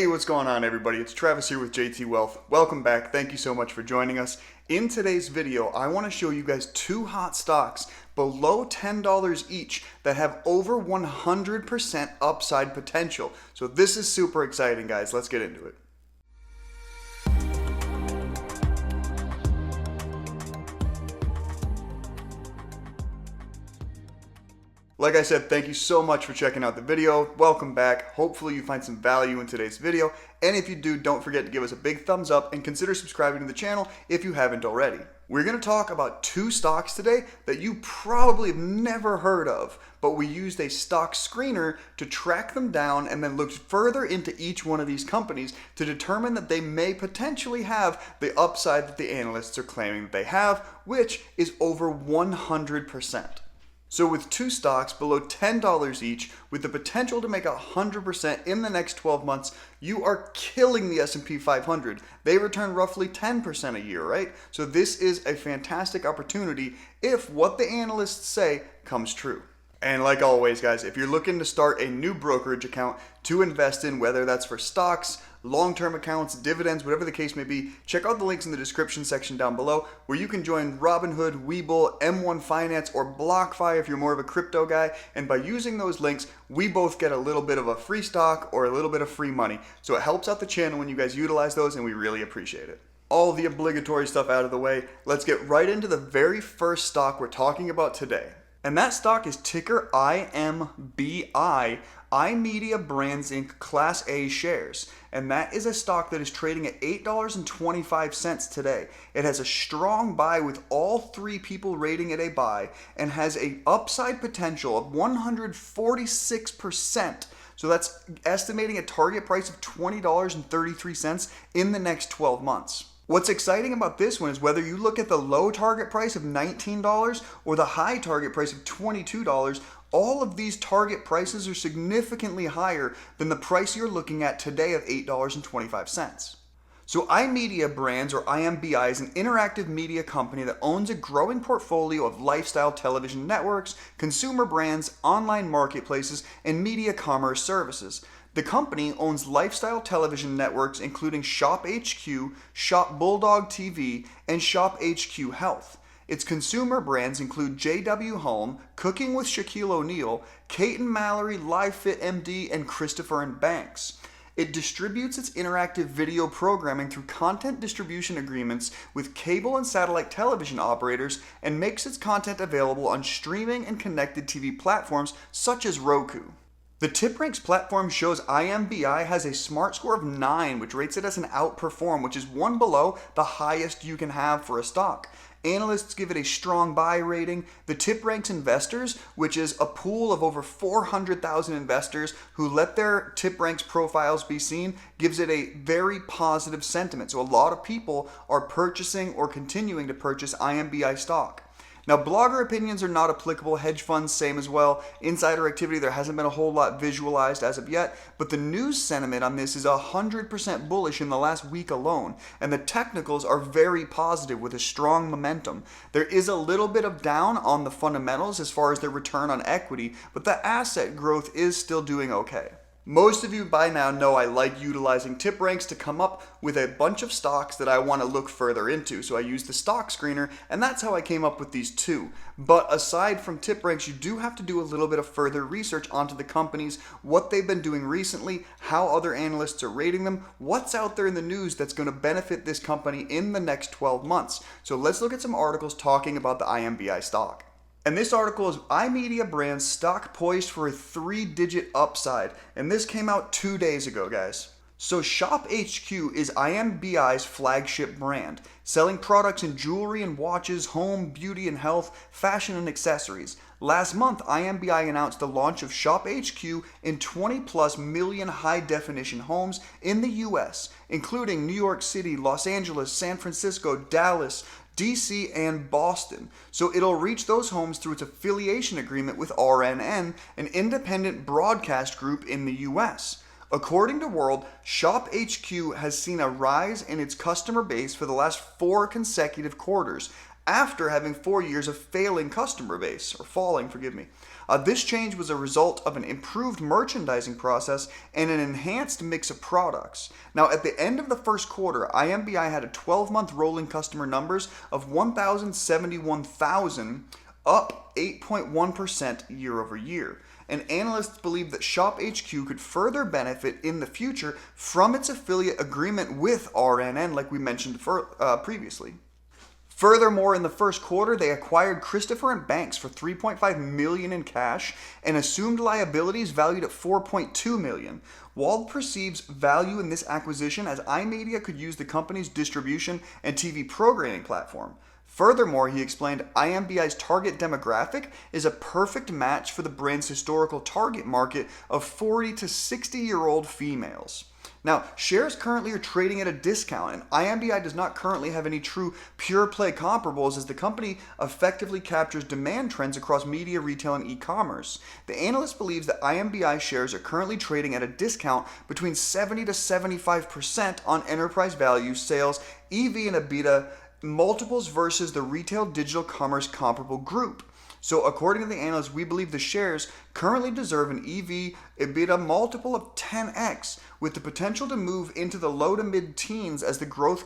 Hey, what's going on everybody? It's Travis here with JT Wealth. Welcome back. Thank you so much for joining us. In today's video, I want to show you guys two hot stocks below $10 each that have over 100% upside potential. So this is super exciting, guys. Let's get into it. Like I said, thank you so much for checking out the video. Welcome back. Hopefully you find some value in today's video. And if you do, don't forget to give us a big thumbs up and consider subscribing to the channel if you haven't already. We're going to talk about two stocks today that you probably have never heard of, but we used a stock screener to track them down and then looked further into each one of these companies to determine that they may potentially have the upside that the analysts are claiming that they have, which is over 100%. So with two stocks below $10 each, with the potential to make 100% in the next 12 months, you are killing the S&P 500. They return roughly 10% a year, right? So this is a fantastic opportunity if what the analysts say comes true. And like always, guys, if you're looking to start a new brokerage account to invest in, whether that's for stocks, long-term accounts, dividends, whatever the case may be, check out the links in the description section down below where you can join Robinhood, Webull, M1 Finance, or BlockFi if you're more of a crypto guy. And by using those links, we both get a little bit of a free stock or a little bit of free money. So it helps out the channel when you guys utilize those, and we really appreciate it. All the obligatory stuff out of the way, let's get right into the very first stock we're talking about today. And that stock is ticker IMBI, iMedia Brands Inc. Class A shares. And that is a stock that is trading at $8.25 today. It has a strong buy with all three people rating it a buy and has an upside potential of 146%. So that's estimating a target price of $20.33 in the next 12 months. What's exciting about this one is whether you look at the low target price of $19 or the high target price of $22, all of these target prices are significantly higher than the price you're looking at today of $8.25. So iMedia Brands, or IMBI, is an interactive media company that owns a growing portfolio of lifestyle television networks, consumer brands, online marketplaces, and media commerce services. The company owns lifestyle television networks including ShopHQ, Shop Bulldog TV, and ShopHQ Health. Its consumer brands include JW Home, Cooking with Shaquille O'Neal, Kate and Mallory, LiveFit MD, and Christopher and Banks. It distributes its interactive video programming through content distribution agreements with cable and satellite television operators and makes its content available on streaming and connected TV platforms such as Roku. The TipRanks platform shows IMBI has a smart score of 9, which rates it as an outperform, which is one below the highest you can have for a stock. Analysts give it a strong buy rating. The TipRanks investors, which is a pool of over 400,000 investors who let their TipRanks profiles be seen, gives it a very positive sentiment. So a lot of people are purchasing or continuing to purchase IMBI stock. Now, blogger opinions are not applicable, hedge funds same as well. Insider activity, there hasn't been a whole lot visualized as of yet, but the news sentiment on this is 100% bullish in the last week alone, and the technicals are very positive with a strong momentum. There is a little bit of down on the fundamentals as far as their return on equity, but the asset growth is still doing okay. Most of you by now know I like utilizing TipRanks to come up with a bunch of stocks that I want to look further into. So I use the stock screener, and that's how I came up with these two. But aside from TipRanks, you do have to do a little bit of further research onto the companies, what they've been doing recently, how other analysts are rating them, what's out there in the news that's going to benefit this company in the next 12 months. So let's look at some articles talking about the IMBI stock. And this article is iMedia Brands stock poised for a 3-digit upside. And this came out 2 days ago, guys. So ShopHQ is IMBI's flagship brand, selling products in jewelry and watches, home, beauty and health, fashion and accessories. Last month, IMBI announced the launch of ShopHQ in 20+ million high-definition homes in the US, including New York City, Los Angeles, San Francisco, Dallas, DC, and Boston. So it'll reach those homes through its affiliation agreement with RNN, an independent broadcast group in the US. According to World, ShopHQ has seen a rise in its customer base for the last 4 consecutive quarters, after having 4 years of falling customer base, or falling, forgive me. This change was a result of an improved merchandising process and an enhanced mix of products. Now, at the end of the first quarter, IMBI had a 12-month rolling customer numbers of 1,071,000, up 8.1% year over year. And analysts believe that ShopHQ could further benefit in the future from its affiliate agreement with RNN, like we mentioned previously. Furthermore, in the first quarter, they acquired Christopher & Banks for $3.5 million in cash and assumed liabilities valued at $4.2 million. Wald perceives value in this acquisition as iMedia could use the company's distribution and TV programming platform. Furthermore, he explained IMBI's target demographic is a perfect match for the brand's historical target market of 40 to 60-year-old females. Now, shares currently are trading at a discount, and IMBI does not currently have any true pure play comparables as the company effectively captures demand trends across media, retail, and e-commerce. The analyst believes that IMBI shares are currently trading at a discount between 70 to 75% on enterprise value, sales, EV, and EBITDA multiples versus the retail digital commerce comparable group. So according to the analysts, we believe the shares currently deserve an EV EBITDA multiple of 10x, with the potential to move into the low to mid-teens as the growth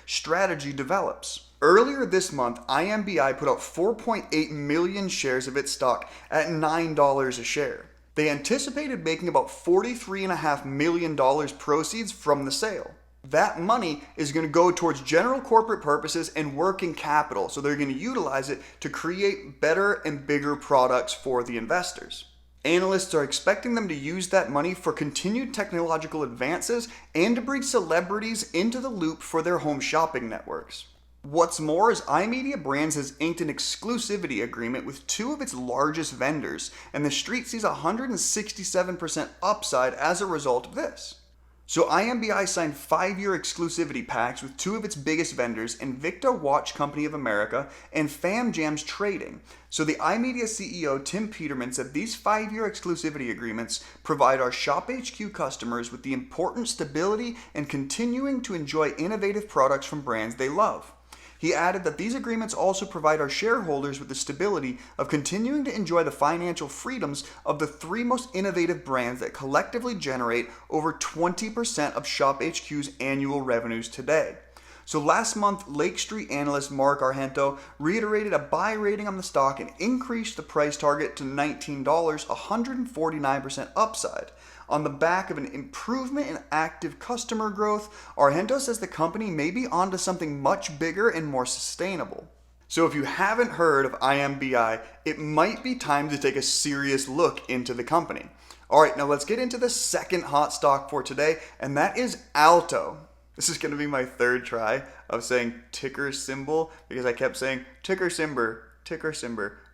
strategy develops. Earlier this month, IMBI put out 4.8 million shares of its stock at $9 a share. They anticipated making about $43.5 million proceeds from the sale. That money is going to go towards general corporate purposes and working capital, so they're going to utilize it to create better and bigger products for the investors. Analysts are expecting them to use that money for continued technological advances and to bring celebrities into the loop for their home shopping networks. What's more is iMedia Brands has inked an exclusivity agreement with two of its largest vendors, and the street sees 167% upside as a result of this. So IMBI signed 5-year exclusivity pacts with two of its biggest vendors, Invicta Watch Company of America and FamJams Trading. So the iMedia CEO Tim Peterman said these 5-year exclusivity agreements provide our ShopHQ customers with the important stability and continuing to enjoy innovative products from brands they love. He added that these agreements also provide our shareholders with the stability of continuing to enjoy the financial freedoms of the three most innovative brands that collectively generate over 20% of ShopHQ's annual revenues today. So last month, Lake Street analyst Mark Argento reiterated a buy rating on the stock and increased the price target to $19, 149% upside. On the back of an improvement in active customer growth, Argento says the company may be onto something much bigger and more sustainable. So if you haven't heard of IMBI, it might be time to take a serious look into the company. All right, now let's get into the second hot stock for today, and that is Alto. This is going to be my third try of saying ticker symbol because I kept saying ticker symbol.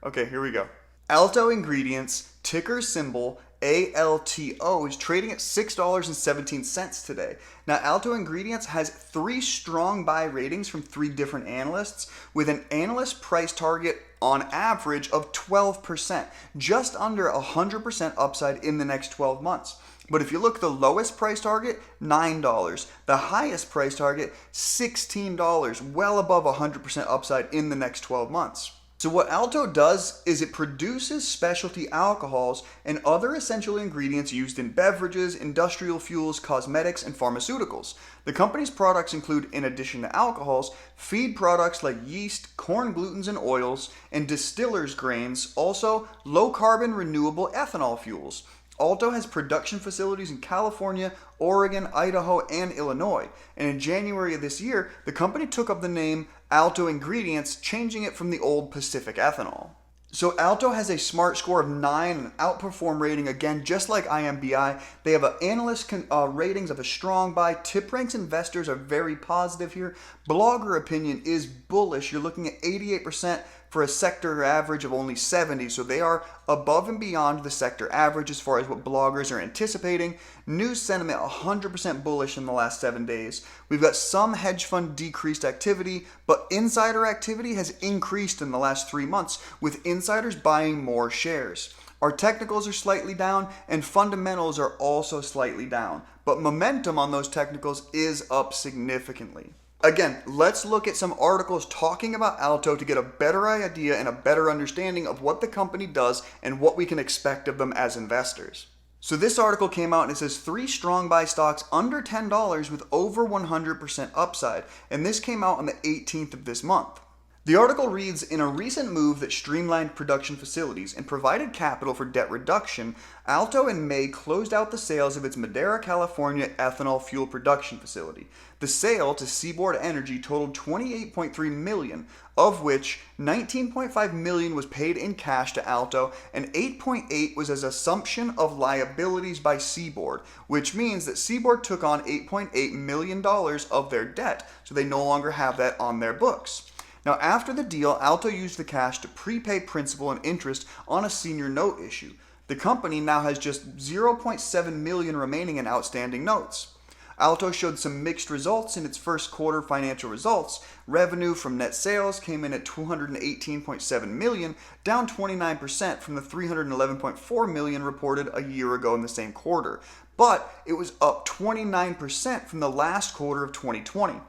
Okay, here we go. Alto Ingredients, ticker symbol ALTO, is trading at $6.17 today. Now, Alto Ingredients has 3 strong buy ratings from 3 different analysts with an analyst price target on average of 12%, just under 100% upside in the next 12 months. But if you look, the lowest price target, $9. The highest price target, $16, well above 100% upside in the next 12 months. So what Alto does is it produces specialty alcohols and other essential ingredients used in beverages, industrial fuels, cosmetics, and pharmaceuticals. The company's products include, in addition to alcohols, feed products like yeast, corn glutens and oils, and distillers grains, also low-carbon renewable ethanol fuels. Alto has production facilities in California, Oregon, Idaho, and Illinois. And in January of this year, the company took up the name Alto Ingredients, changing it from the old Pacific Ethanol. So Alto has a SMART score of 9 and an outperform rating, again, just like IMBI. They have an analyst ratings of a strong buy. TipRanks investors are very positive here. Blogger opinion is bullish. You're looking at 88% for a sector average of only 70, so they are above and beyond the sector average as far as what bloggers are anticipating. News sentiment 100% bullish in the last 7 days. We've got some hedge fund decreased activity, but insider activity has increased in the last 3 months, with insiders buying more shares. Our technicals are slightly down and fundamentals are also slightly down, but momentum on those technicals is up significantly. Again, let's look at some articles talking about Alto to get a better idea and a better understanding of what the company does and what we can expect of them as investors. So this article came out and it says 3 strong buy stocks under $10 with over 100% upside, and this came out on the 18th of this month. The article reads, in a recent move that streamlined production facilities and provided capital for debt reduction, Alto in May closed out the sales of its Madera, California ethanol fuel production facility. The sale to Seaboard Energy totaled $28.3 million, of which $19.5 million was paid in cash to Alto and $8.8 was as assumption of liabilities by Seaboard, which means that Seaboard took on $8.8 million of their debt, so they no longer have that on their books. Now, after the deal, Alto used the cash to prepay principal and interest on a senior note issue. The company now has just $0.7 million remaining in outstanding notes. Alto showed some mixed results in its first quarter financial results. Revenue from net sales came in at $218.7 million, down 29% from the $311.4 million reported a year ago in the same quarter. But it was up 29% from the last quarter of 2020.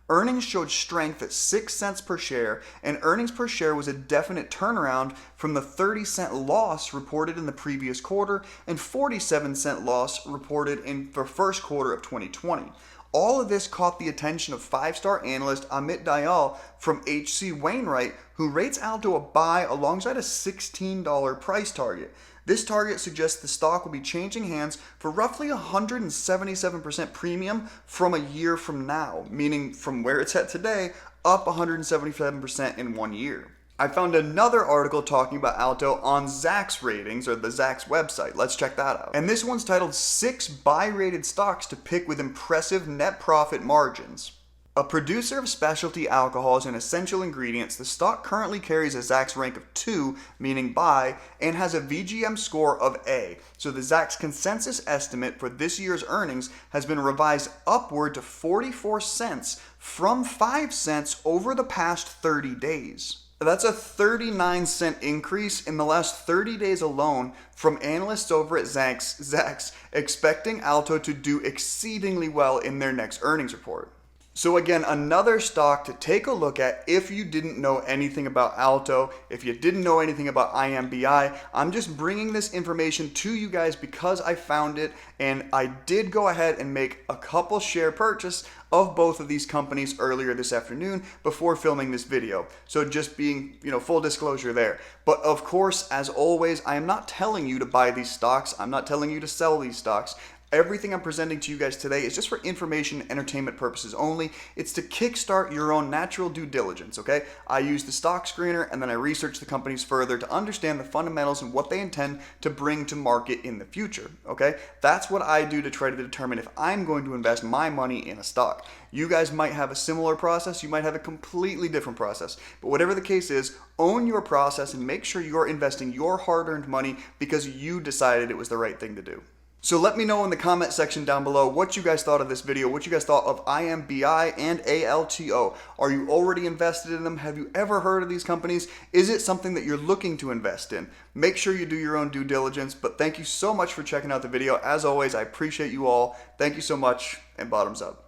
Earnings showed strength at 6 cents per share, and earnings per share was a definite turnaround from the 30-cent loss reported in the previous quarter and 47-cent loss reported in the first quarter of 2020. All of this caught the attention of 5-star analyst Amit Dayal from H.C. Wainwright, who rates Alto a buy alongside a $16 price target. This target suggests the stock will be changing hands for roughly 177% premium from a year from now, meaning from where it's at today, up 177% in 1 year. I found another article talking about Alto on Zacks ratings, or the Zacks website. Let's check that out. And this one's titled 6 buy-rated stocks to pick with impressive net profit margins. A producer of specialty alcohols and essential ingredients, the stock currently carries a Zacks rank of 2, meaning buy, and has a VGM score of A. So the Zacks consensus estimate for this year's earnings has been revised upward to 44 cents from 5 cents over the past 30 days. That's a 39-cent increase in the last 30 days alone from analysts over at Zacks expecting Alto to do exceedingly well in their next earnings report. So again, another stock to take a look at if you didn't know anything about Alto, if you didn't know anything about IMBI. I'm just bringing this information to you guys because I found it, and I did go ahead and make a couple share purchase of both of these companies earlier this afternoon before filming this video. So just being, full disclosure there. But of course, as always, I am not telling you to buy these stocks. I'm not telling you to sell these stocks. Everything I'm presenting to you guys today is just for information and entertainment purposes only. It's to kickstart your own natural due diligence, okay? I use the stock screener and then I research the companies further to understand the fundamentals and what they intend to bring to market in the future, okay? That's what I do to try to determine if I'm going to invest my money in a stock. You guys might have a similar process, you might have a completely different process, but whatever the case is, own your process and make sure you're investing your hard-earned money because you decided it was the right thing to do. So let me know in the comment section down below what you guys thought of this video, what you guys thought of IMBI and ALTO. Are you already invested in them? Have you ever heard of these companies? Is it something that you're looking to invest in? Make sure you do your own due diligence, but thank you so much for checking out the video. As always, I appreciate you all. Thank you so much, and bottoms up.